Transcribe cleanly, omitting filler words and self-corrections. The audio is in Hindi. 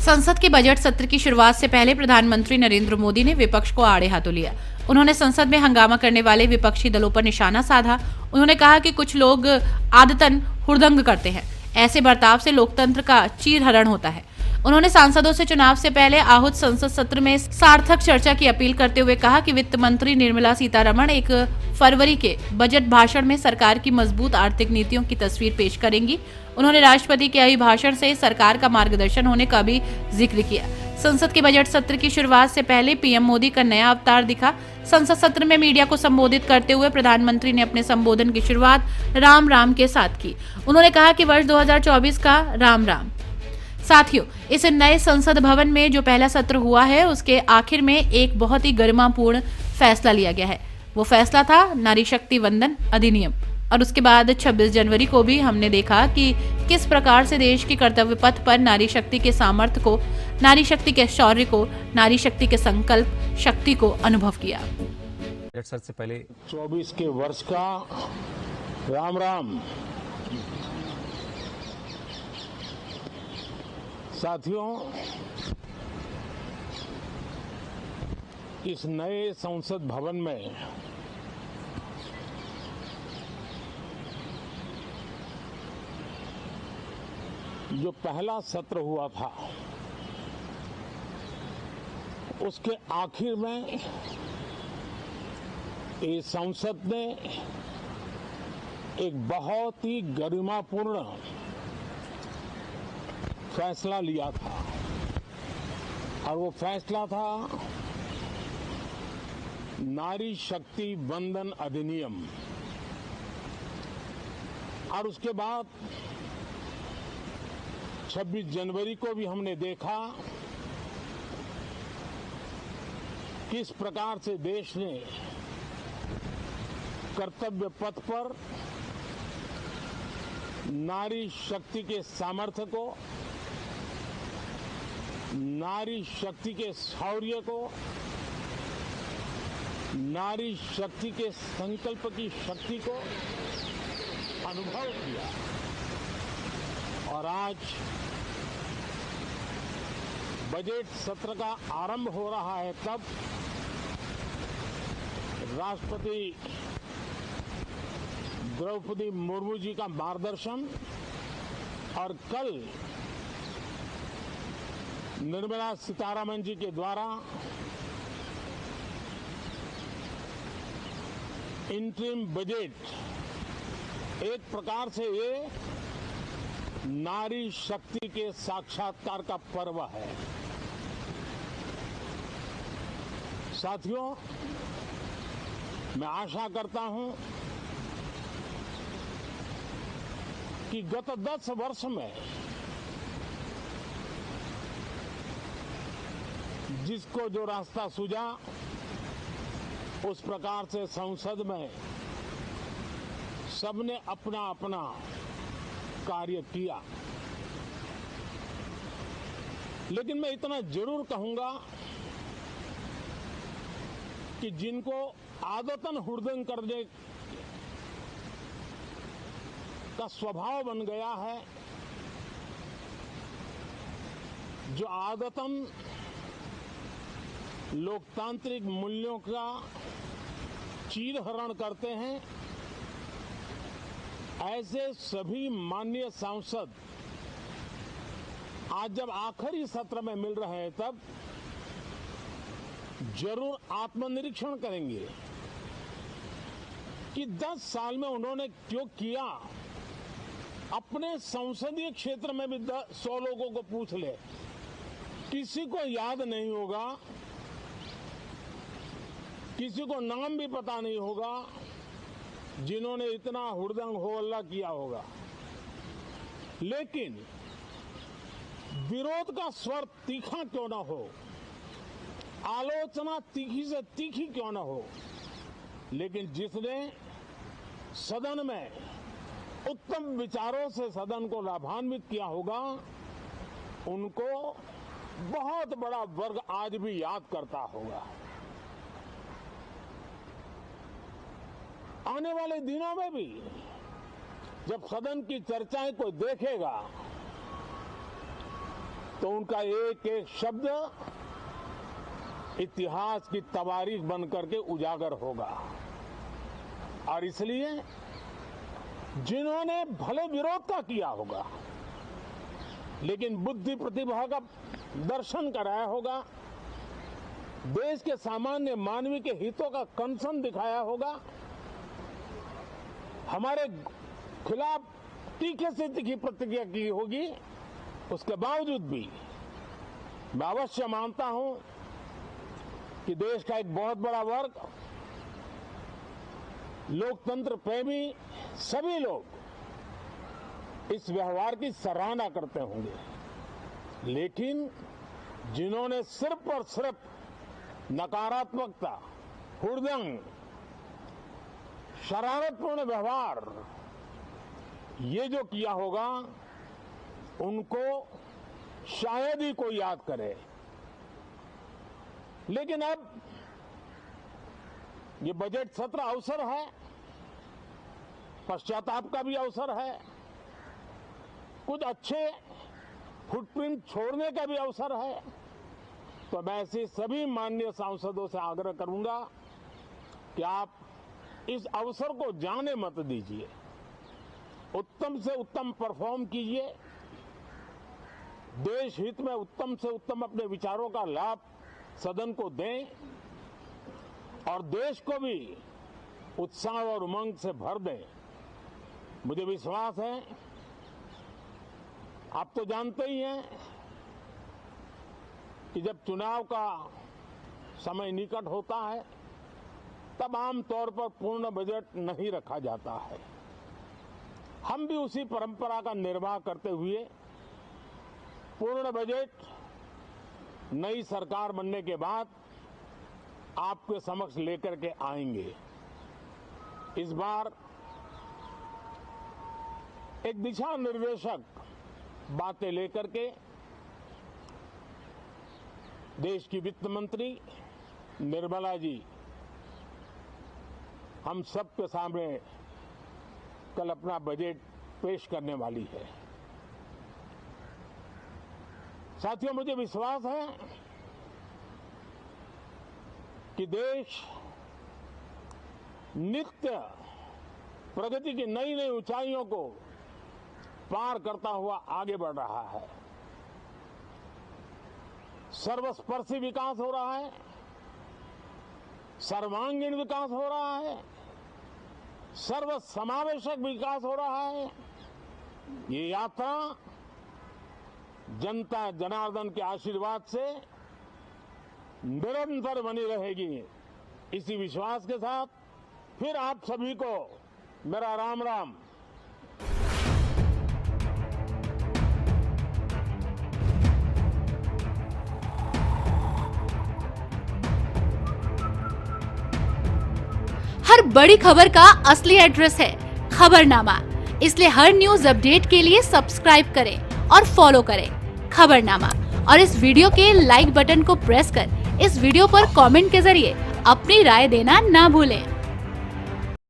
संसद के बजट सत्र की शुरुआत से पहले प्रधानमंत्री नरेंद्र मोदी ने विपक्ष को आड़े हाथों लिया। उन्होंने संसद में हंगामा करने वाले विपक्षी दलों पर निशाना साधा। उन्होंने कहा कि कुछ लोग आदतन हुड़दंग करते हैं। ऐसे बर्ताव से लोकतंत्र का चीरहरण होता है। उन्होंने सांसदों से चुनाव से पहले आहूत संसद सत्र में सार्थक चर्चा की अपील करते हुए कहा कि वित्त मंत्री निर्मला सीतारमण 1 फरवरी के बजट भाषण में सरकार की मजबूत आर्थिक नीतियों की तस्वीर पेश करेंगी। उन्होंने राष्ट्रपति के अभिभाषण से सरकार का मार्गदर्शन होने का भी जिक्र किया। संसद के बजट सत्र की शुरुआत से पहले पीएम मोदी का नया अवतार दिखा। संसद सत्र में मीडिया को संबोधित करते हुए प्रधानमंत्री ने अपने संबोधन की शुरुआत राम राम के साथ की। उन्होंने कहा कि वर्ष 2024 का राम राम। साथियों, इस नए संसद भवन में जो पहला सत्र हुआ है उसके आखिर में एक बहुत ही गरिमापूर्ण फैसला लिया गया है। वो फैसला था नारी शक्ति वंदन अधिनियम। और उसके बाद 26 जनवरी को भी हमने देखा कि किस प्रकार से देश के कर्तव्य पथ पर नारी शक्ति के सामर्थ्य को, नारी शक्ति के शौर्य को, नारी शक्ति के संकल्प शक्ति को अनुभव किया। सर से पहले 24 के वर्ष का राम राम। साथियों, इस नए संसद भवन में जो पहला सत्र हुआ था उसके आखिर में ये संसद ने एक बहुत ही गरिमापूर्ण फैसला लिया था और वो फैसला था नारी शक्ति वंदन अधिनियम। और उसके बाद 26 जनवरी को भी हमने देखा किस प्रकार से देश ने कर्तव्य पथ पर नारी शक्ति के सामर्थ्य को, नारी शक्ति के शौर्य को, नारी शक्ति के संकल्प की शक्ति को अनुभव किया। और आज बजट सत्र का आरंभ हो रहा है, तब राष्ट्रपति द्रौपदी मुर्मू जी का मार्गदर्शन और कल निर्मला सीतारमण जी के द्वारा इंटरिम बजट एक प्रकार से ये नारी शक्ति के साक्षात्कार का पर्व है। साथियों, मैं आशा करता हूं कि गत 10 वर्ष में जिसको जो रास्ता सूझा उस प्रकार से संसद में सबने अपना अपना कार्य किया। लेकिन मैं इतना जरूर कहूंगा कि जिनको आदतन हुड़दंग करने का स्वभाव बन गया है, जो आदतन लोकतांत्रिक मूल्यों का चीरहरण करते हैं, ऐसे सभी माननीय सांसद आज जब आखिरी सत्र में मिल रहे हैं तब जरूर आत्मनिरीक्षण करेंगे कि 10 साल में उन्होंने क्यों किया। अपने संसदीय क्षेत्र में भी 100 लोगों को पूछ ले, किसी को याद नहीं होगा, किसी को नाम भी पता नहीं होगा जिन्होंने इतना हुड़दंग हो हल्ला किया होगा। लेकिन विरोध का स्वर तीखा क्यों ना हो, आलोचना तीखी से तीखी क्यों ना हो, लेकिन जिसने सदन में उत्तम विचारों से सदन को लाभान्वित किया होगा, उनको बहुत बड़ा वर्ग आज भी याद करता होगा। आने वाले दिनों में भी जब सदन की चर्चाएं कोई देखेगा तो उनका एक एक शब्द इतिहास की तवारीख बन करके उजागर होगा। और इसलिए जिन्होंने भले विरोध का किया होगा, लेकिन बुद्धि प्रतिभा का दर्शन कराया होगा, देश के सामान्य मानवी के हितों का कंसर्न दिखाया होगा, हमारे खिलाफ तीखे से तीखी प्रतिक्रिया की होगी, उसके बावजूद भी मैं अवश्य मानता हूं कि देश का एक बहुत बड़ा वर्ग, लोकतंत्र प्रेमी सभी लोग इस व्यवहार की सराहना करते होंगे। लेकिन जिन्होंने सिर्फ और सिर्फ नकारात्मकता, हुड़दंग, शरारतपूर्ण व्यवहार ये जो किया होगा, उनको शायद ही कोई याद करे। लेकिन अब ये बजट सत्र अवसर है, पश्चाताप का भी अवसर है, कुछ अच्छे फुटप्रिंट छोड़ने का भी अवसर है। तो मैं ऐसे सभी माननीय सांसदों से आग्रह करूंगा कि आप इस अवसर को जाने मत दीजिए, उत्तम से उत्तम परफॉर्म कीजिए, देश हित में उत्तम से उत्तम अपने विचारों का लाभ सदन को दें और देश को भी उत्साह और उमंग से भर दें। मुझे विश्वास है, आप तो जानते ही हैं कि जब चुनाव का समय निकट होता है, तब आमतौर पर पूर्ण बजट नहीं रखा जाता है। हम भी उसी परंपरा का निर्वाह करते हुए पूर्ण बजट नई सरकार बनने के बाद आपके समक्ष लेकर के आएंगे। इस बार एक दिशा निर्देशक बातें लेकर के देश की वित्त मंत्री निर्मला जी हम सबके सामने कल अपना बजट पेश करने वाली है। साथियों, मुझे विश्वास है कि देश नित्य प्रगति की नई नई ऊंचाइयों को पार करता हुआ आगे बढ़ रहा है। सर्वस्पर्शी विकास हो रहा है, सर्वांगीण विकास हो रहा है, सर्व समावेशक विकास हो रहा है। ये यात्रा जनता जनार्दन के आशीर्वाद से निरंतर बनी रहेगी। इसी विश्वास के साथ फिर आप सभी को मेरा राम राम। हर बड़ी खबर का असली एड्रेस है खबरनामा, इसलिए हर न्यूज अपडेट के लिए सब्सक्राइब करें और फॉलो करें खबरनामा। और इस वीडियो के लाइक बटन को प्रेस कर इस वीडियो पर कमेंट के जरिए अपनी राय देना ना भूलें।